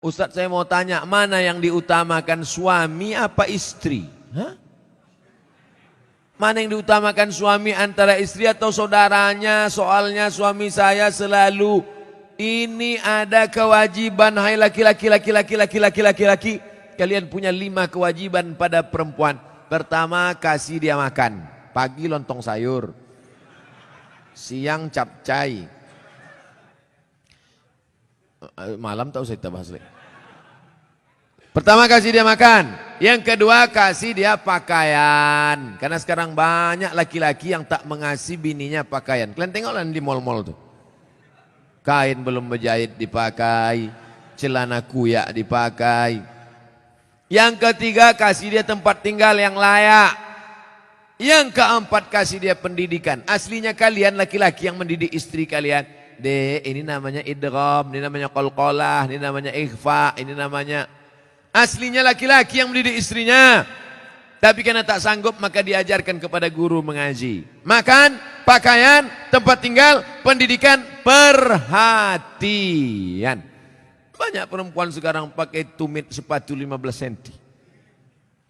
Ustadz saya mau tanya, mana yang diutamakan, suami apa istri? Hah? Mana yang diutamakan, suami antara istri atau saudaranya? Soalnya suami saya selalu, ini ada kewajiban, hai laki-laki, laki-laki. Kalian punya 5 kewajiban pada perempuan. Pertama, kasih dia makan. Pagi lontong sayur, siang capcay, malam tahu saya bahas lagi. Pertama, kasih dia makan. Yang kedua, kasih dia pakaian. Karena sekarang banyak laki-laki yang tak mengasihi bininya pakaian. Kalian tengoklah di mall-mall tuh. Kain belum berjahit dipakai, celana kuyak dipakai. Yang ketiga, kasih dia tempat tinggal yang layak. Yang keempat, kasih dia pendidikan. Aslinya kalian laki-laki yang mendidik istri kalian. Dek, ini namanya idgham, ini namanya qalqalah, ini namanya ikhfa, ini namanya... Aslinya laki-laki yang mendidik istrinya. Tapi karena tak sanggup maka diajarkan kepada guru mengaji. Makan, pakaian, tempat tinggal, pendidikan, perhatian. Banyak perempuan sekarang pakai tumit sepatu 15 cm.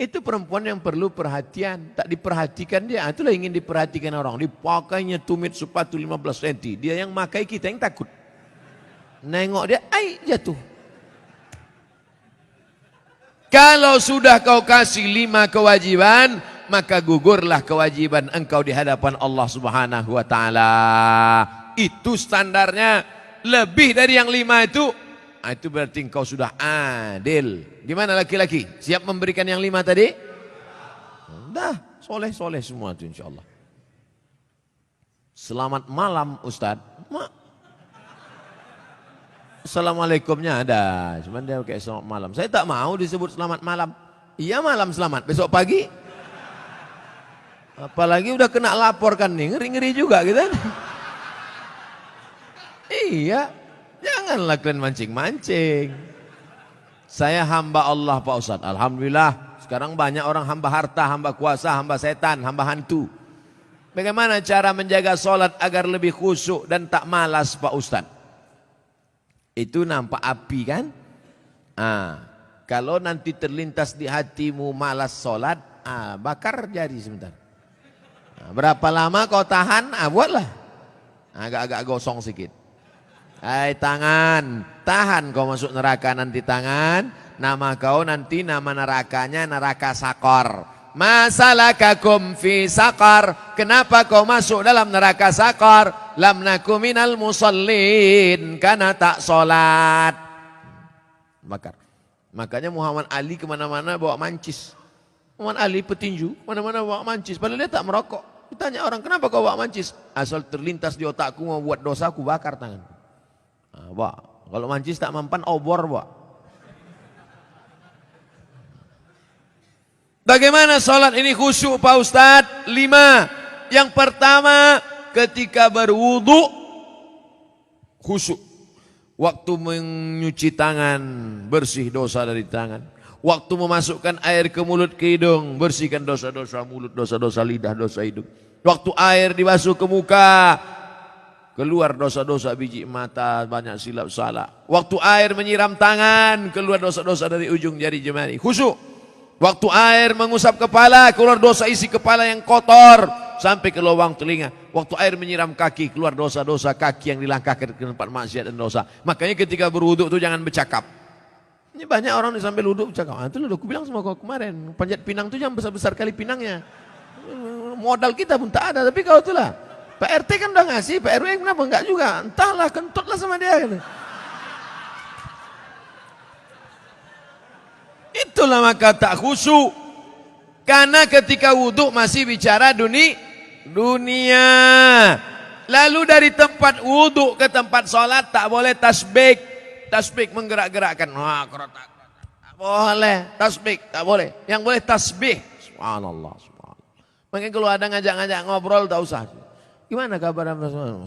Itu perempuan yang perlu perhatian. Tak diperhatikan dia. Itulah ingin diperhatikan orang. Dipakainya tumit sepatu 15 cm. Dia yang makai, kita yang takut. Nengok dia, jatuh. Kalau sudah kau kasih 5 kewajiban, maka gugurlah kewajiban engkau di hadapan Allah Subhanahu wa taala. Itu standarnya. Lebih dari yang 5 itu berarti engkau sudah adil. Gimana laki-laki? Siap memberikan yang 5 tadi? Dah, soleh-soleh semua itu insyaallah. Selamat malam Ustadz. Assalamualaikumnya ada, cuman dia kayak selamat malam. Saya tak mau disebut selamat malam. Iya malam selamat, besok pagi. Apalagi udah kena lapor kan nih, ngeri-ngeri juga gitu kan. Iya, janganlah kalian mancing-mancing. Saya hamba Allah Pak Ustadz, alhamdulillah. Sekarang banyak orang hamba harta, hamba kuasa, hamba setan, hamba hantu. Bagaimana cara menjaga sholat agar lebih khusyuk dan tak malas Pak Ustadz? Itu nampak api kan? Kalau nanti terlintas di hatimu malas sholat, bakar jari sebentar. Berapa lama kau tahan? Buatlah. Agak-agak gosong sedikit. Hai tangan, tahan kau masuk neraka nanti tangan. Nama kau nanti nama nerakanya neraka sakor. Masalakakum fi sakar. Kenapa kau masuk dalam neraka sakar? Lam naku minal musallin, karena tak sholat. Bakar. Makanya Muhammad Ali kemana-mana bawa mancis. Muhammad Ali petinju, mana-mana bawa mancis. Padahal dia tak merokok. Ditanya orang, kenapa kau bawa mancis? Asal terlintas di otakku mau buat dosa, aku bakar tangan. Kalau mancis tak mempan, obor bawa. Bagaimana sholat ini khusyuk Pak Ustadz? 5. Yang pertama, ketika berwudu khusyuk. Waktu menyuci tangan, bersih dosa dari tangan. Waktu memasukkan air ke mulut ke hidung, bersihkan dosa-dosa mulut, dosa-dosa lidah, dosa hidung. Waktu air dibasuh ke muka, keluar dosa-dosa biji mata, banyak silap salah. Waktu air menyiram tangan, keluar dosa-dosa dari ujung jari jemari. Khusyuk. Waktu air mengusap kepala, keluar dosa isi kepala yang kotor sampai ke lubang telinga. Waktu air menyiram kaki, keluar dosa-dosa kaki yang dilangkahkan ke tempat maksiat dan dosa. Makanya ketika berwuduk itu jangan bercakap. Ini banyak orang sambil wuduk bercakap. Itu loh, aku bilang sama kau kemarin, panjat pinang itu jangan besar-besar kali pinangnya. Modal kita pun tak ada, tapi kau itulah. Pak RT kan udah ngasih, Pak RW kenapa enggak juga? Entahlah, kentutlah sama dia. Itulah maka tak khusyuk. Karena ketika wudhu masih bicara dunia. Lalu dari tempat wudhu ke tempat sholat tak boleh tasbih. Tasbih menggerak-gerakkan. Tak boleh. Tasbih tak boleh. Yang boleh tasbih. Subhanallah. Makanya kalau ada ngajak-ngajak ngobrol tak usah. Gimana kabar?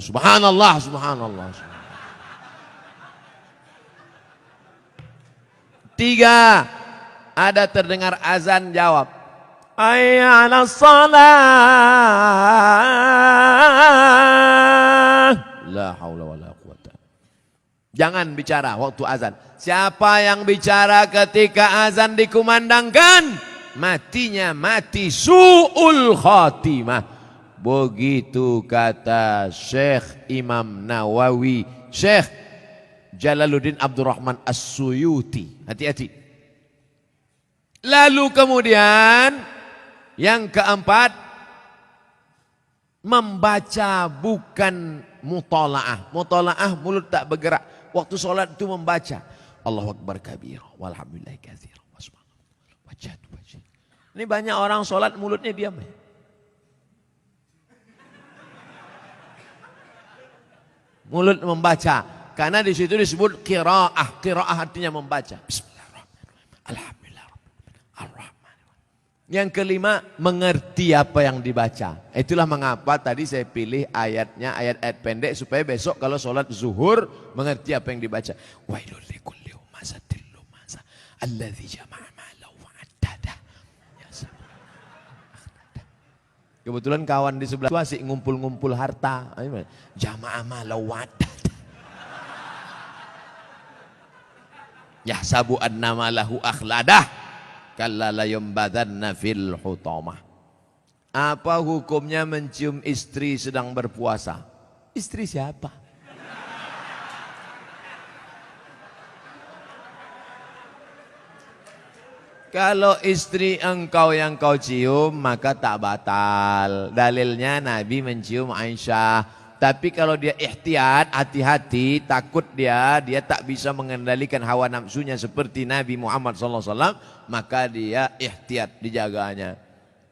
Subhanallah. Subhanallah. 3. Ada terdengar azan, jawab. Hayya 'alas shalah. La haula wala quwata. Jangan bicara waktu azan. Siapa yang bicara ketika azan dikumandangkan, matinya mati su'ul khatimah. Begitu kata Syekh Imam Nawawi, Syekh Jalaluddin Abdurrahman As-Suyuti. Hati-hati. Lalu kemudian yang keempat, membaca bukan mutalaah. Mutalaah mulut tak bergerak. Waktu sholat itu membaca. Allahu Akbar kabir. Walhamdulillahi katsir. Ini banyak orang sholat mulutnya diam. Mulut membaca. Karena di situ disebut qiraah. Qiraah artinya membaca. Bismillahirrahmanirrahim. Alhamdulillah. Yang kelima, mengerti apa yang dibaca. Itulah mengapa tadi saya pilih ayatnya, ayat-ayat pendek supaya besok kalau sholat zuhur mengerti apa yang dibaca. Wailul likulli humazatil lumazah alladzi jama'a malahu wa'addada. Kebetulan kawan di sebelah itu asik ngumpul-ngumpul harta. Jama'a malahu wa'addada. Yahsabu anna malahu akhladah. Kalla la yumbadanna fil hutamah. Apa hukumnya mencium istri sedang berpuasa? Istri siapa? Kalau istri engkau yang kau cium maka tak batal. Dalilnya Nabi mencium Aisyah. Tapi kalau dia ihtiyat, hati-hati, takut dia tak bisa mengendalikan hawa nafsunya seperti Nabi Muhammad SAW, maka dia ihtiyat, dijaganya.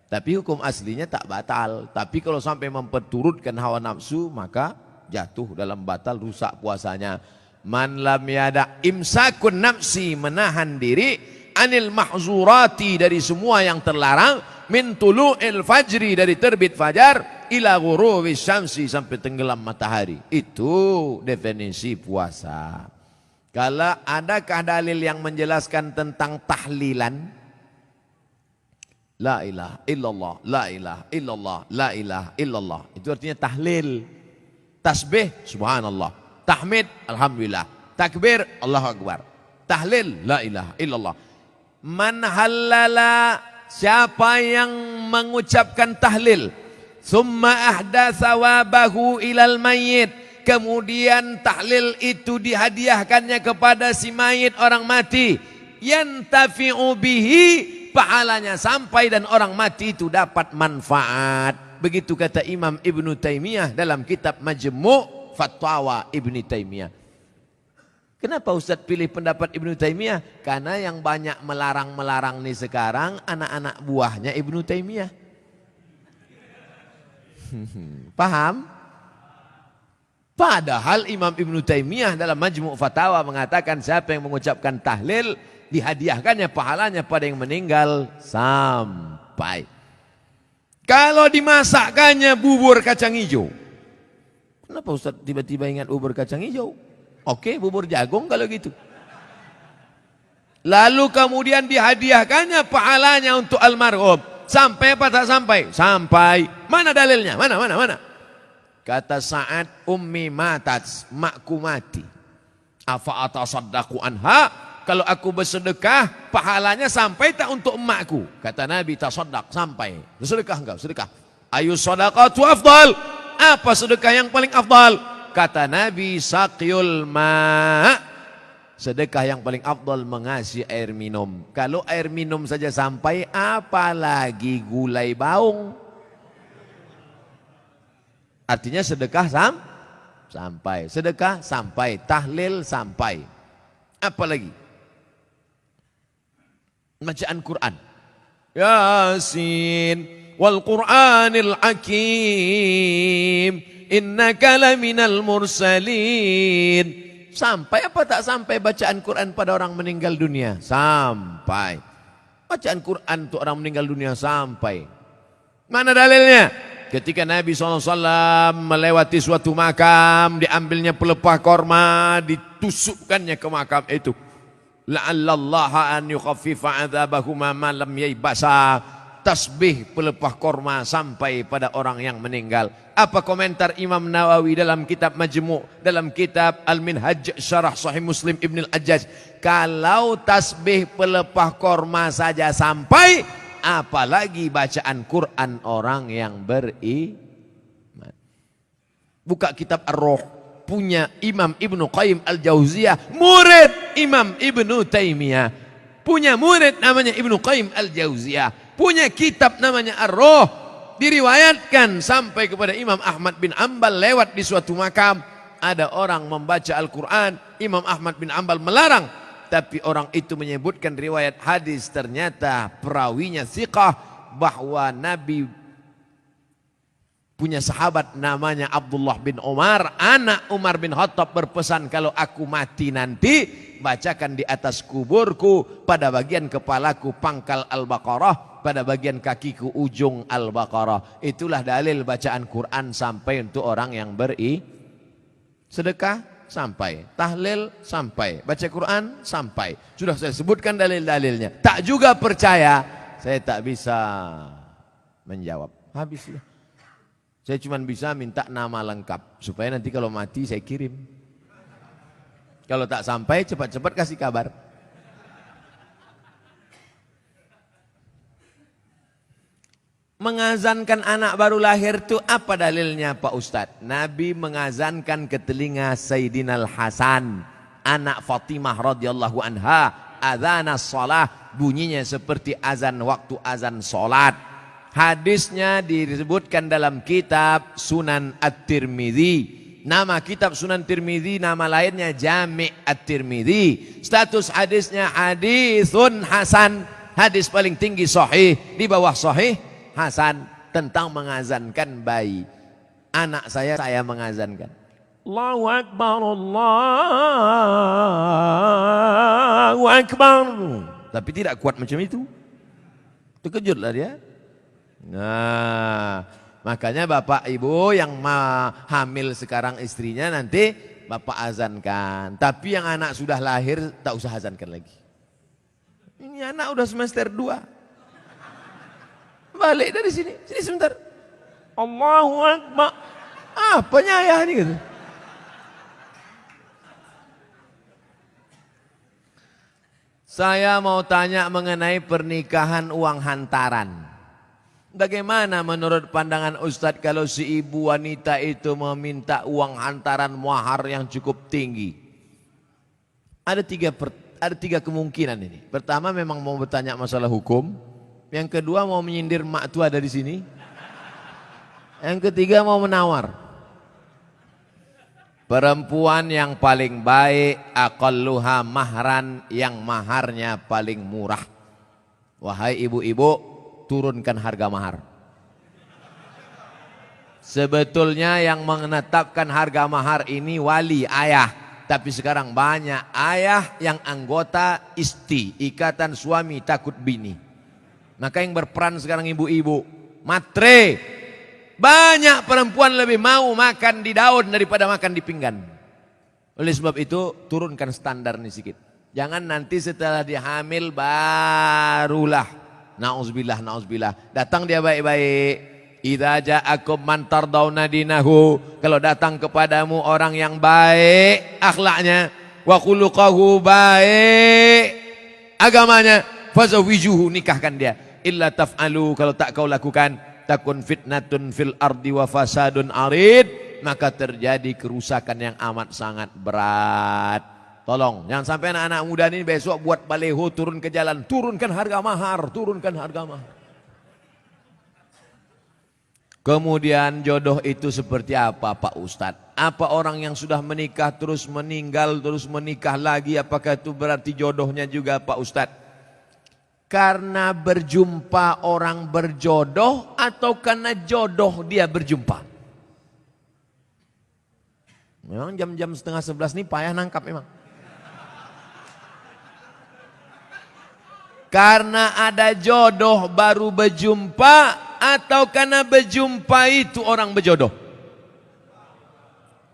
Tapi hukum aslinya tak batal. Tapi kalau sampai memperturutkan hawa nafsu, maka jatuh dalam batal, rusak puasanya. Man lam yada imsakun nafsi, menahan diri, anil mahzurati, dari semua yang terlarang, min tulu'il fajri, dari terbit fajar, ila ghurubis syamsi, sampai tenggelam matahari. Itu definisi puasa. Kalau adakah dalil yang menjelaskan tentang tahlilan? La ilaha illallah, la ilaha illallah, la ilaha illallah. Itu artinya tahlil. Tasbih, subhanallah. Tahmid, alhamdulillah. Takbir, Allahu Akbar. Tahlil, la ilaha illallah. Man halala, siapa yang mengucapkan tahlil, summa ahda sawabahu ilal mayyit, kemudian tahlil itu dihadiahkannya kepada si mayit, orang mati, yantafi'u bihi, pahalanya sampai dan orang mati itu dapat manfaat. Begitu kata Imam Ibnu Taimiyah dalam kitab Majmu' Fatwa Ibnu Taimiyah. Kenapa Ustaz pilih pendapat Ibnu Taimiyah? Karena yang banyak melarang-melarang nih sekarang anak-anak buahnya Ibnu Taimiyah. Paham? Padahal Imam Ibnu Taimiyah dalam Majmu' Fatawa mengatakan siapa yang mengucapkan tahlil dihadiahkannya pahalanya pada yang meninggal sampai. Kalau dimasakkannya bubur kacang hijau. Kenapa Ustaz tiba-tiba ingat bubur kacang hijau? Oke, bubur jagung kalau gitu. Lalu kemudian dihadiahkannya pahalanya untuk almarhum. Sampai apa tak sampai? Sampai. Mana dalilnya? Mana? Kata Sa'ad, ummi matat, makku mati. Afa atasaddaqu anha, kalau aku bersedekah, pahalanya sampai tak untuk emakku? Kata Nabi, tasaddaq, sampai. Sedekah enggak? Sedekah. Ayu sadaqatu afdal. Apa sedekah yang paling afdal? Kata Nabi, saqyul ma'. Sedekah yang paling afdal mengasih air minum. Kalau air minum saja sampai, apalagi gulai baung. Artinya sedekah sampai. Sedekah sampai. Tahlil sampai. Apalagi? Bacaan Quran. Yasin wal Qur'anil Hakim. Innaka laminal mursalin. Sampai apa tak sampai bacaan Quran pada orang meninggal dunia? Sampai. Bacaan Quran untuk orang meninggal dunia sampai. Mana dalilnya? Ketika Nabi SAW melewati suatu makam, diambilnya pelepah korma, ditusukkannya ke makam itu. La'allallaha an yukhaffifa adzabahuma ma lam yaybasa. tasbih pelepah korma sampai pada orang yang meninggal. Apa komentar Imam Nawawi dalam kitab Majmu', dalam kitab Al-Minhaj Syarah Sahih Muslim Ibn Al-Ajjaj? Kalau tasbih pelepah korma saja sampai, apalagi bacaan Quran orang yang beriman. Buka kitab Ar-Ruh, punya Imam Ibnu Qayyim Al-Jauziyah, murid Imam Ibnu Taimiyah. Punya murid namanya Ibnu Qayyim Al-Jauziyah. Punya kitab namanya Ar-Ruh, diriwayatkan sampai kepada Imam Ahmad bin Ambal lewat di suatu makam. Ada orang membaca Al-Quran, Imam Ahmad bin Ambal melarang. Tapi orang itu menyebutkan riwayat hadis, ternyata perawinya thiqah, bahwa Nabi punya sahabat namanya Abdullah bin Umar, anak Umar bin Khattab, berpesan, kalau aku mati nanti, bacakan di atas kuburku, pada bagian kepalaku pangkal Al-Baqarah, pada bagian kakiku ujung Al-Baqarah. Itulah dalil bacaan Quran sampai untuk orang yang sedekah sampai, tahlil sampai, baca Quran sampai. Sudah saya sebutkan dalil-dalilnya. Tak juga percaya, saya tak bisa menjawab. Habis sudah. Saya cuma bisa minta nama lengkap supaya nanti kalau mati saya kirim. Kalau tak sampai, cepat-cepat kasih kabar. Mengazankan anak baru lahir itu apa dalilnya Pak Ustadz? Nabi mengazankan ke telinga Sayyidina Al-Hasan, anak Fatimah radhiyallahu anha, adzana shalah, bunyinya seperti azan waktu azan salat. Hadisnya disebutkan dalam kitab Sunan At-Tirmidzi. Nama kitab Sunan Tirmidzi, nama lainnya Jami' At-Tirmidzi. Status hadisnya hadisun hasan, hadis paling tinggi sahih, di bawah sahih hasan, tentang mengazankan bayi. Anak saya mengazankan. Allahu Akbar, Allahu Akbar. Tapi tidak kuat macam itu. Terkejutlah dia. Nah, makanya bapak ibu yang hamil sekarang istrinya, nanti bapak azankan. Tapi yang anak sudah lahir tak usah azankan lagi. Ini anak udah semester 2. Balik dari sini sebentar. Allahu Akbar. Apanya ayah ini gitu. Saya mau tanya mengenai pernikahan uang hantaran. Bagaimana menurut pandangan Ustadz kalau si ibu wanita itu meminta uang hantaran mahar yang cukup tinggi? Ada tiga kemungkinan ini. Pertama, memang mau bertanya masalah hukum. Yang kedua, mau menyindir mak tua ada di sini. Yang ketiga, mau menawar. Perempuan yang paling baik, aqalluha mahran, yang maharnya paling murah. Wahai ibu-ibu, turunkan harga mahar. Sebetulnya yang menetapkan harga mahar ini wali, ayah. Tapi sekarang banyak ayah yang anggota ISTI, Ikatan Suami Takut Bini. Maka yang berperan sekarang ibu-ibu, matre. Banyak perempuan lebih mau makan di daun daripada makan di pinggan. Oleh sebab itu turunkan standar ini sedikit. Jangan nanti setelah dihamil barulah na'udzubillah, na'udzubillah. Datang dia baik-baik. Idza ja'akum man tardawna dinahu. Kalau datang kepadamu orang yang baik akhlaknya, wa khuluquhu, baik agamanya, fazawijuhu, nikahkan dia. Illa taf'alu, kalau tak kau lakukan, takun fitnatun fil ardi wa fasadun arid, maka terjadi kerusakan yang amat sangat berat. Tolong, jangan sampai anak-anak muda ini besok buat baleho turun ke jalan, turunkan harga mahar, turunkan harga mahar. Kemudian jodoh itu seperti apa Pak Ustadz? Apa orang yang sudah menikah terus meninggal, terus menikah lagi, apakah itu berarti jodohnya juga Pak Ustadz? Karena berjumpa orang berjodoh atau karena jodoh dia berjumpa? Memang jam-jam 10:30 nih payah nangkap memang. Karena ada jodoh baru berjumpa atau karena berjumpa itu orang berjodoh?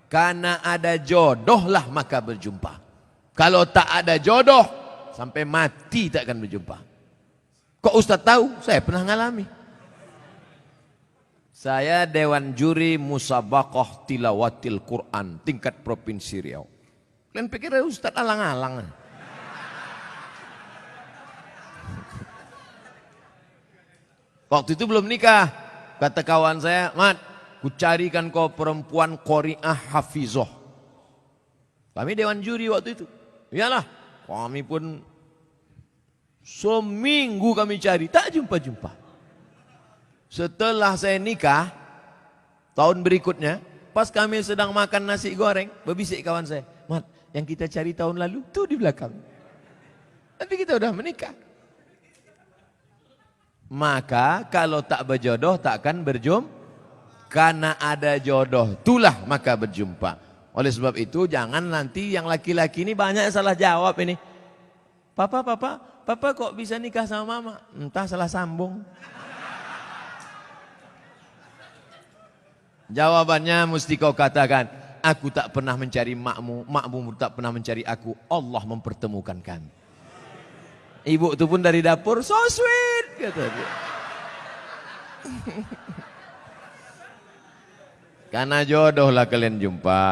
Karena ada jodoh lah maka berjumpa. Kalau tak ada jodoh sampai mati tak akan berjumpa. Kok Ustadz tahu? Saya pernah ngalami. Saya Dewan Juri Musabaqah Tilawatil Quran tingkat Provinsi Riau. Kalian pikir Ustadz alang-alang? Waktu itu belum nikah. Kata kawan saya, Mat, ku carikan kau perempuan qori'ah hafizoh. Kami Dewan Juri waktu itu. Iyalah, kami pun seminggu kami cari, tak jumpa-jumpa. Setelah saya nikah, tahun berikutnya, pas kami sedang makan nasi goreng, berbisik kawan saya, Mat, yang kita cari tahun lalu, tuh di belakang. Tapi kita udah menikah. Maka kalau tak berjodoh takkan berjumpa. Karena ada jodoh, itulah maka berjumpa. Oleh sebab itu jangan nanti yang laki-laki ini banyak salah jawab ini. Papa kok bisa nikah sama mama? Entah salah sambung. Jawabannya mesti kau katakan, aku tak pernah mencari makmu, makmu tak pernah mencari aku, Allah mempertemukan kami. Ibu itu pun dari dapur, so sweet, kata dia. Karena jodoh lah kalian jumpa.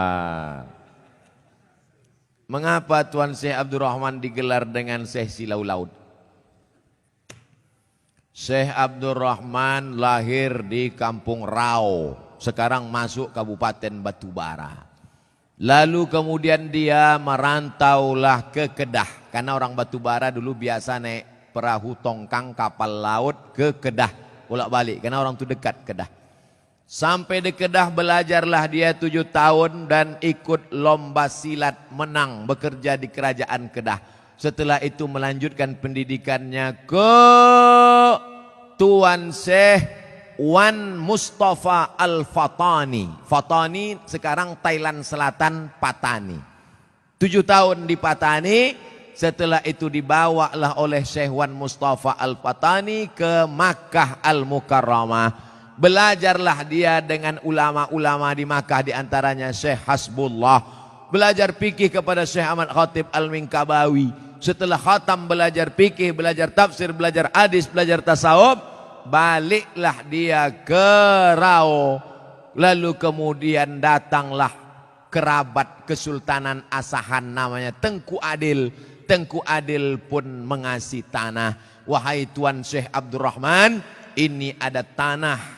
Mengapa Tuan Syekh Abdurrahman digelar dengan Syekh Silau Laut? Syekh Abdurrahman lahir di Kampung Rau, sekarang masuk Kabupaten Batubara. Lalu kemudian dia merantaulah ke Kedah. Karena orang Batubara dulu biasa naik perahu tongkang kapal laut ke Kedah. Bolak-balik, karena orang itu dekat Kedah. Sampai di Kedah belajarlah dia 7 tahun dan ikut lomba silat, menang, bekerja di kerajaan Kedah. Setelah itu melanjutkan pendidikannya ke Tuan Syekh Wan Mustafa Al-Fatani. Fatani sekarang Thailand Selatan, Patani. 7 tahun di Patani, setelah itu dibawalah oleh Syekh Wan Mustafa Al-Fatani ke Makkah Al-Mukarramah. Belajarlah dia dengan ulama-ulama di Makkah, di antaranya Syekh Hasbullah. Belajar fikih kepada Syekh Ahmad Khatib Al-Minkabawi. Setelah khatam belajar fikih, belajar tafsir, belajar hadis, belajar tasawuf, baliklah dia ke Rau. Lalu kemudian datanglah kerabat Kesultanan Asahan namanya Tengku Adil. Tengku Adil pun mengasih tanah. Wahai Tuan Syekh Abdurrahman, ini ada tanah.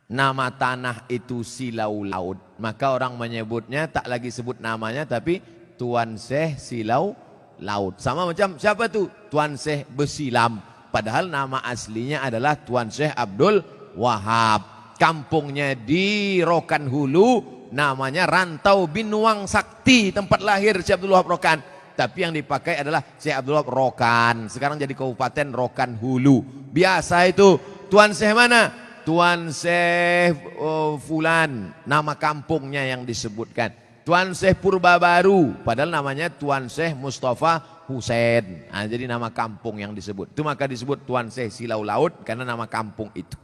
Nama tanah itu Silau Laut. Maka orang menyebutnya tak lagi sebut namanya, tapi Tuan Syekh Silau Laut. Sama macam siapa tu? Tuan Syekh Besilam. Padahal nama aslinya adalah Tuan Syekh Abdul Wahab. Kampungnya di Rokan Hulu, namanya Rantau Binuang Sakti, tempat lahir Syekh Abdul Wahab Rokan. Tapi yang dipakai adalah Syekh Abdul Wahab Rokan. Sekarang jadi Kabupaten Rokan Hulu. Biasa itu. Tuan Syekh mana? Tuan Syekh Fulan, nama kampungnya yang disebutkan. Tuan Syekh Purbabaru, padahal namanya Tuan Syekh Mustafa Husain. Nah, jadi nama kampung yang disebut. Itu maka disebut Tuan Syekh Silau Laut karena nama kampung itu.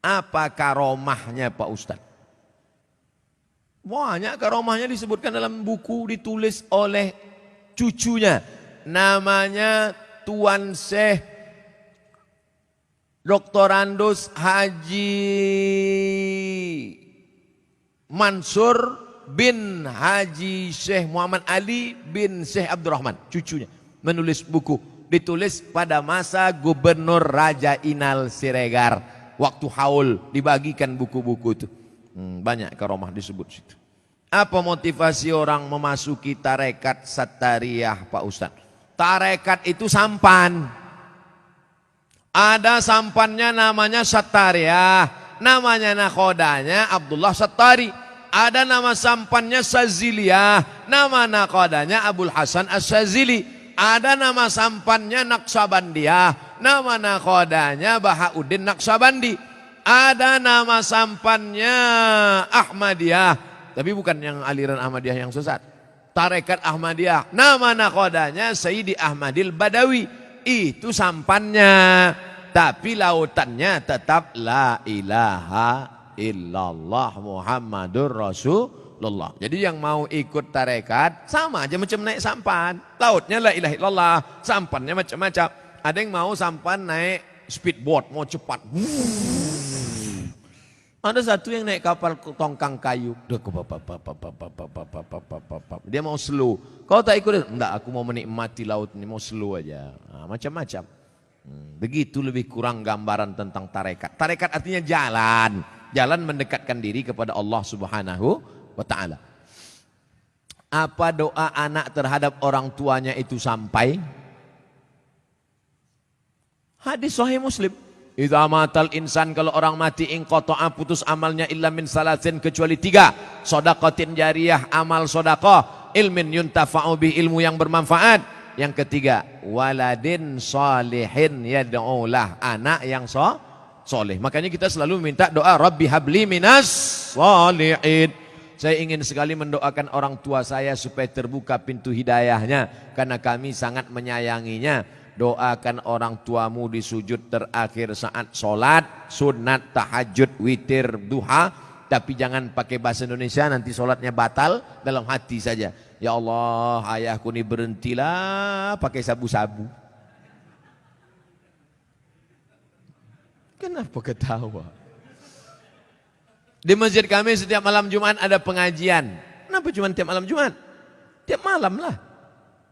Apa karomahnya Pak Ustadz? Banyak karomahnya disebutkan dalam buku, ditulis oleh cucunya. Namanya Tuan Syekh Dr. Andus Haji Mansur bin Haji Syekh Muhammad Ali bin Syekh Abdurrahman, cucunya, menulis buku. Ditulis pada masa Gubernur Raja Inal Siregar. Waktu haul dibagikan buku-buku itu. Banyak karomah disebut situ. Apa motivasi orang memasuki tarekat Sattariyah Pak Ustadz? Tarekat itu sampan. Ada sampannya namanya Sattariyah, namanya nakhodanya Abdullah Sattari. Ada nama sampannya Saziliyah, nama nakhodanya Abul Hasan As-Sazili. Ada nama sampannya Naqsabandiyah, nama nakhodanya Bahauddin Naqsabandi. Ada nama sampannya Ahmadiyah, tapi bukan yang aliran Ahmadiyah yang sesat. Tarekat Ahmadiyah, nama nakhodanya Sayyidi Ahmadil Badawi. Itu sampannya, tapi lautannya tetap la ilaha illallah Muhammadur Rasulullah. Jadi yang mau ikut tarekat sama aja macam naik sampan. Lautnya la ilaha illallah, sampannya macam-macam. Ada yang mau sampan naik speedboat, mau cepat. Ada satu yang naik kapal tongkang kayu. Dia mau slow. Kau tak ikut? Enggak, aku mau menikmati laut ini, mau slow aja. Nah, macam-macam. Begitu lebih kurang gambaran tentang tarekat. Tarekat artinya jalan. Jalan mendekatkan diri kepada Allah Subhanahu wa ta'ala. Apa doa anak terhadap orang tuanya itu sampai? Hadis Sahih Muslim. Idza matal insan, kalau orang mati inqata'a, putus amalnya illa min salasin, kecuali 3. Shadaqatin jariyah, amal sedekah, ilmin yuntafa'u bi, ilmu yang bermanfaat. Yang ketiga, waladin shalihin yad'ulah, anak yang soleh. Makanya kita selalu minta doa Rabbi habli minas shalihin. Saya ingin sekali mendoakan orang tua saya supaya terbuka pintu hidayahnya, karena kami sangat menyayanginya. Doakan orang tuamu di sujud terakhir saat sholat, sunat, tahajud, witir, duha. Tapi jangan pakai bahasa Indonesia, nanti sholatnya batal. Dalam hati saja, ya Allah, ayahku ini berhentilah pakai sabu-sabu. Kenapa ketawa? Di masjid kami setiap malam Jumat ada pengajian. Kenapa cuma tiap malam Jumat? Tiap malam lah.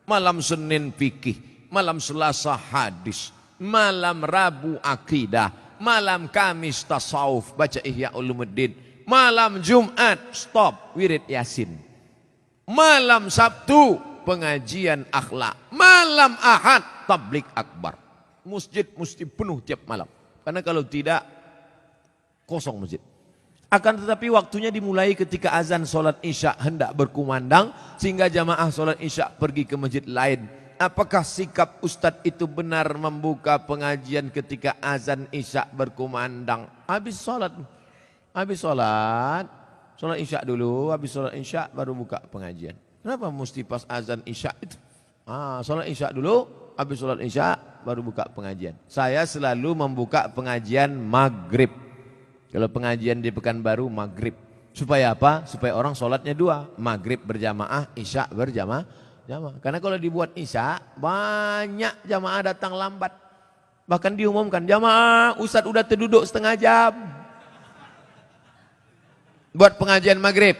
Malam Senin fikih, malam Selasa hadis, malam Rabu akidah, malam Kamis tasawuf, baca Ihya Ulumuddin, malam Jumat stop wirid Yasin, malam Sabtu pengajian akhlak, malam Ahad tablik akbar. Masjid mesti penuh tiap malam, karena kalau tidak kosong masjid. Akan tetapi waktunya dimulai ketika azan solat isya hendak berkumandang, sehingga jamaah solat isya pergi ke masjid lain. Apakah sikap Ustadz itu benar membuka pengajian ketika azan isya berkumandang? Habis sholat isya dulu, habis sholat isya baru buka pengajian. Kenapa mesti pas azan isya itu? Sholat isya dulu, habis sholat isya baru buka pengajian. Saya selalu membuka pengajian maghrib. Kalau pengajian di Pekanbaru maghrib. Supaya apa? Supaya orang sholatnya 2. Maghrib berjamaah, isya berjamaah. Karena kalau dibuat isya, banyak jamaah datang lambat. Bahkan diumumkan, jamaah Ustadz udah terduduk setengah jam. Buat pengajian maghrib.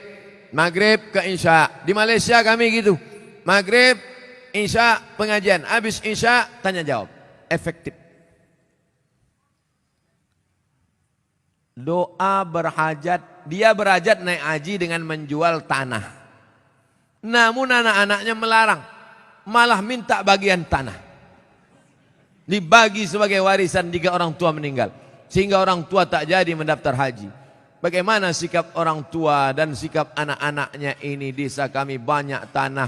Maghrib ke isya. Di Malaysia kami gitu. Maghrib, isya, pengajian. Habis isya, tanya jawab. Efektif. Doa berhajat. Dia berhajat naik haji dengan menjual tanah. Namun anak-anaknya melarang, malah minta bagian tanah dibagi sebagai warisan jika orang tua meninggal, sehingga orang tua tak jadi mendaftar haji. Bagaimana sikap orang tua dan sikap anak-anaknya ini? Desa kami banyak tanah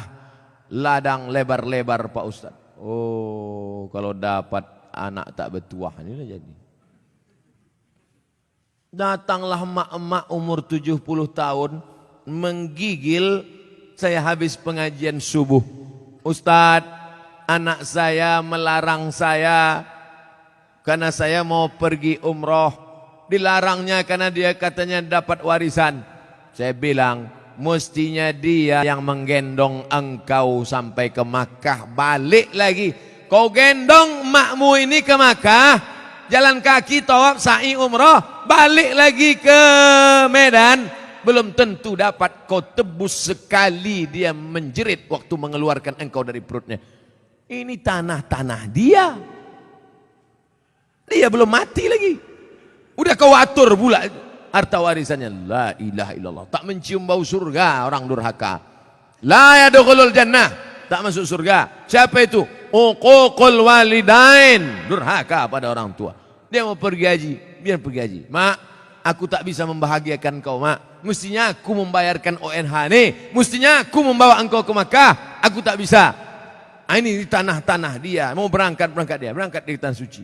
ladang lebar-lebar Pak Ustaz. Oh, kalau dapat anak tak bertuah ini udah jadi. Datanglah emak-emak umur 70 tahun menggigil. Saya habis pengajian subuh, Ustadz, anak saya melarang saya karena saya mau pergi umroh. Dilarangnya karena dia katanya dapat warisan. Saya bilang, mestinya dia yang menggendong engkau sampai ke Makkah, balik lagi. Kau gendong makmu ini ke Makkah, jalan kaki, tawaf, sa'i, umroh, balik lagi ke Medan. Belum tentu dapat, kau tebus sekali dia menjerit waktu mengeluarkan engkau dari perutnya. Ini tanah-tanah dia. Dia belum mati lagi. Udah kau atur pula harta warisannya. La ilaha illallah. Tak mencium bau surga orang durhaka. La yadkhulul jannah. Tak masuk surga. Siapa itu? Uququl walidain. Durhaka pada orang tua. Dia mau pergi haji, biar pergi haji. Mak, aku tak bisa membahagiakan kau, mak. Mestinya aku membayarkan ONH nih. Mestinya aku membawa engkau ke Makkah. Aku tak bisa. Ini di tanah-tanah dia. Mau berangkat dia. Berangkat di tanah suci.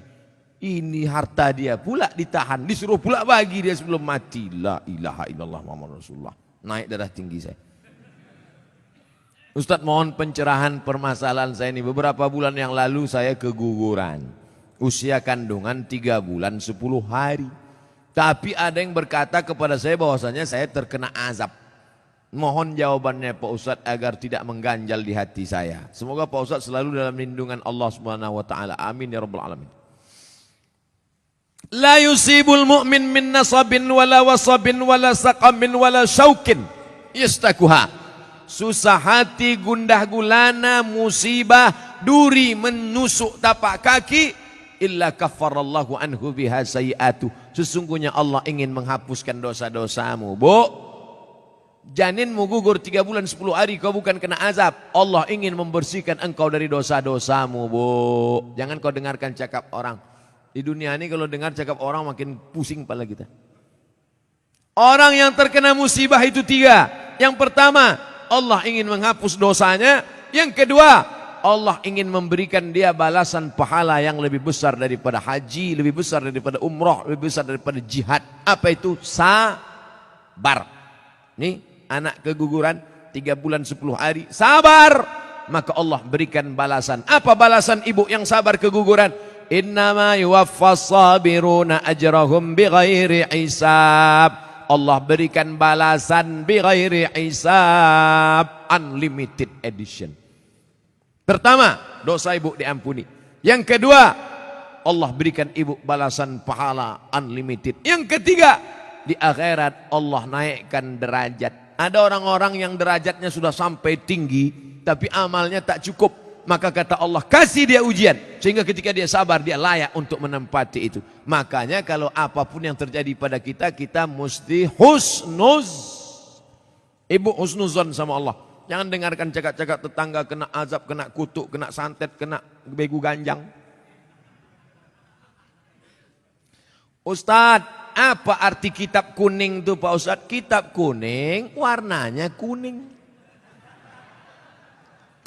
Ini harta dia pula ditahan. Disuruh pula bagi dia sebelum mati. La ilaha illallah Muhammad Rasulullah. Naik darah tinggi saya. Ustadz mohon pencerahan permasalahan saya ini. Beberapa bulan yang lalu saya keguguran. Usia kandungan 3 bulan 10 hari. Tapi ada yang berkata kepada saya bahwasanya saya terkena azab. Mohon jawabannya Pak Ustadz agar tidak mengganjal di hati saya. Semoga Pak Ustadz selalu dalam lindungan Allah Subhanahu wa taala. Amin ya rabbal alamin. La yusibul mu'min min nasabin wala wasabin wala saqamin wala syaukin yastakuha. Susah hati, gundah gulana, musibah, duri menusuk tapak kaki, illa kaffarallahu anhu biha sayiatu. Sesungguhnya Allah ingin menghapuskan dosa-dosamu, Bu. Janinmu gugur 3 bulan 10 hari, kau bukan kena azab. Allah ingin membersihkan engkau dari dosa-dosamu, Bu. Jangan kau dengarkan cakap orang. Di dunia ini kalau dengar cakap orang makin pusing kepala kita. Orang yang terkena musibah itu 3. Yang pertama, Allah ingin menghapus dosanya. Yang kedua, Allah ingin memberikan dia balasan pahala yang lebih besar daripada haji, lebih besar daripada umrah, lebih besar daripada jihad. Apa itu? Sabar. Nih, anak keguguran 3 bulan 10 hari, sabar, maka Allah berikan balasan. Apa balasan ibu yang sabar keguguran? Innama yuwaffas sabiruna ajrahum bighairi hisab. Allah berikan balasan bighairi hisab, unlimited edition. Pertama, dosa ibu diampuni. Yang kedua, Allah berikan ibu balasan pahala unlimited. Yang ketiga, di akhirat Allah naikkan derajat. Ada orang-orang yang derajatnya sudah sampai tinggi, tapi amalnya tak cukup. Maka kata Allah, kasih dia ujian. Sehingga ketika dia sabar, dia layak untuk menempati itu. Makanya kalau apapun yang terjadi pada kita, kita mesti Ibu husnuzon sama Allah. Jangan dengarkan cakap-cakap tetangga kena azab, kena kutuk, kena santet, kena begu ganjang. Ustadz, apa arti kitab kuning itu Pak Ustadz? Kitab kuning warnanya kuning.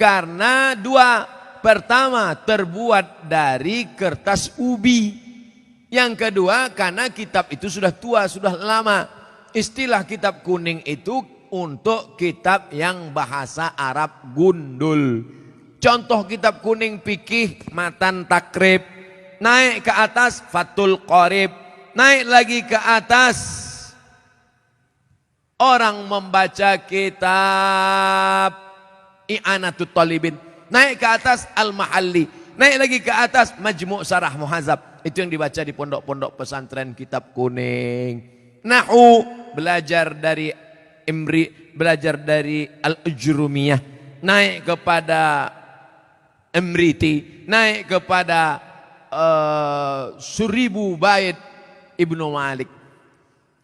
Karena 2. Pertama, terbuat dari kertas ubi. Yang kedua, karena kitab itu sudah tua, sudah lama. Istilah kitab kuning itu untuk kitab yang bahasa Arab gundul. Contoh kitab kuning fikih, Matan Takrib. Naik ke atas, Fathul Qorib. Naik lagi ke atas, orang membaca kitab I'anatul Talibin. Naik ke atas Al-Mahalli. Naik lagi ke atas Majmu' Sarah Muhazab. Itu yang dibaca di pondok-pondok pesantren kitab kuning. Nahu, belajar dari Imri, belajar dari Al-Ujrumiyah. Naik kepada Imriti. Naik kepada Suribu Bait Ibnu Malik,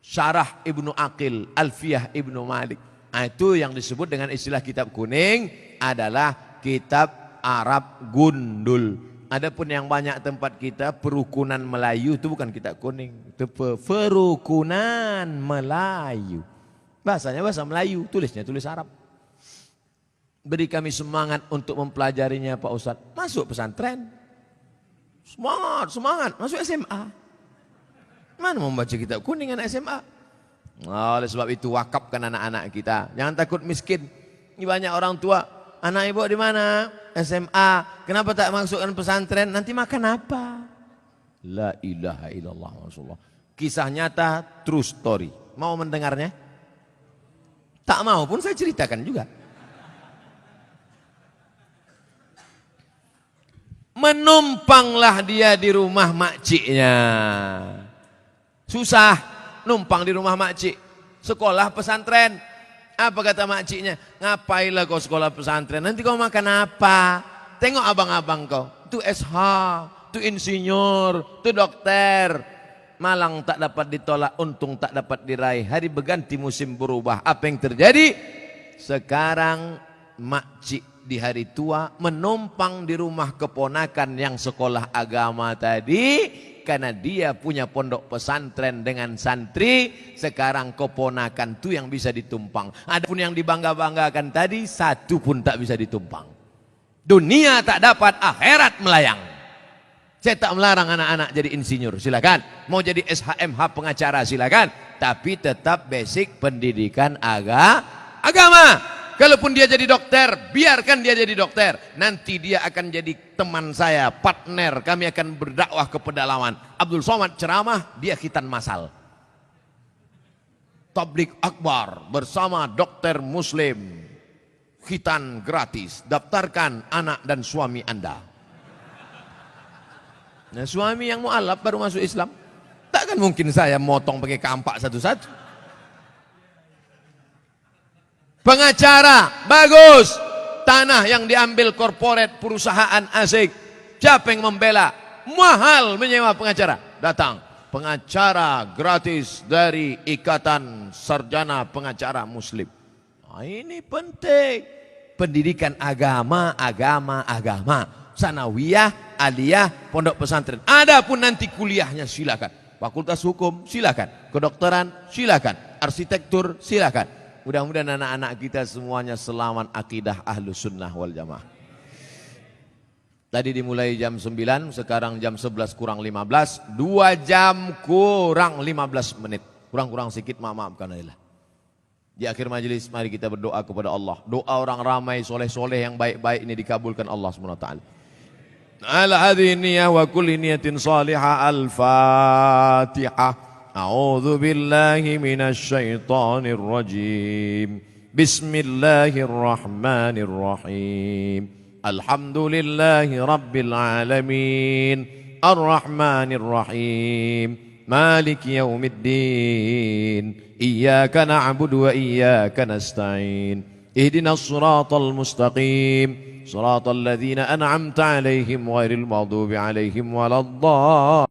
Syarah Ibnu Aqil, Alfiyah Ibnu Malik. Nah, itu yang disebut dengan istilah kitab kuning adalah kitab Arab gundul. Adapun yang banyak tempat kita perukunan Melayu itu bukan kitab kuning, itu perukunan Melayu. Bahasanya bahasa Melayu, tulisnya tulis Arab. Beri kami semangat untuk mempelajarinya Pak Ustadz. Masuk pesantren. Semangat, masuk SMA. Mana membaca kitab kuning anak SMA? Oleh sebab itu wakafkan anak-anak kita. Jangan takut miskin. Ini banyak orang tua. Anak ibu di mana? SMA. Kenapa tak masukkan pesantren? Nanti makan apa? La ilaha illallah Rasulullah. Kisah nyata, true story. Mau mendengarnya? Tak mau pun saya ceritakan juga. Menumpanglah dia di rumah makciknya. Susah numpang di rumah makcik. Sekolah pesantren. Apa kata makciknya? Ngapailah kau sekolah pesantren? Nanti kau makan apa? Tengok abang-abang kau. Itu SH, itu insinyur, itu dokter. Malang tak dapat ditolak, untung tak dapat diraih. Hari berganti musim berubah. Apa yang terjadi? Sekarang makcik di hari tua menumpang di rumah keponakan yang sekolah agama tadi. Karena dia punya pondok pesantren dengan santri, sekarang keponakan itu yang bisa ditumpang. Adapun yang dibangga-banggakan tadi, satu pun tak bisa ditumpang. Dunia tak dapat, akhirat melayang. Saya tak melarang anak-anak jadi insinyur, silakan. Mau jadi SHMH pengacara, silakan. Tapi tetap basic pendidikan agama. Kalaupun dia jadi dokter, biarkan dia jadi dokter. Nanti dia akan jadi teman saya, partner. Kami akan berdakwah ke pedalaman. Abdul Somad ceramah, dia khitan masal. Tablik Akbar bersama dokter muslim. Khitan gratis. Daftarkan anak dan suami Anda. Nah, suami yang mu'alaf baru masuk Islam. Takkan mungkin saya motong pakai kampak satu-satu. Pengacara, bagus. Tanah yang diambil korporat perusahaan asing. Siapa yang membela? Mahal menyewa pengacara. Datang. Pengacara gratis dari Ikatan Sarjana Pengacara Muslim. Nah, ini penting. Pendidikan agama. Sanawiyah, aliyah, pondok pesantren. Adapun nanti kuliahnya silakan. Fakultas hukum silakan. Kedokteran silakan. Arsitektur silakan. Mudah-mudahan anak-anak kita semuanya selamat akidah Ahlus Sunnah wal Jamaah. Tadi dimulai jam 9, sekarang jam 11 kurang 15. 2 jam kurang 15 menit. Kurang-kurang sedikit, maafkan Allah. Di akhir majelis mari kita berdoa kepada Allah. Doa orang ramai soleh-soleh yang baik-baik ini dikabulkan Allah SWT. Ala hadhihi niyyah wa kulli niyatin salihah. Al-Fatihah. A'udzu billahi minasy syaithanir rajim. Bismillahirrahmanirrahim. Alhamdulillahi rabbil alamin. Ar-Rahmanir Rahim. Maliki yaumiddin. Iyyaka na'budu wa iyyaka nasta'in. Ihdinas siratal mustaqim. صراط الذين أنعمت عليهم غير المغضوب عليهم ولا الضالين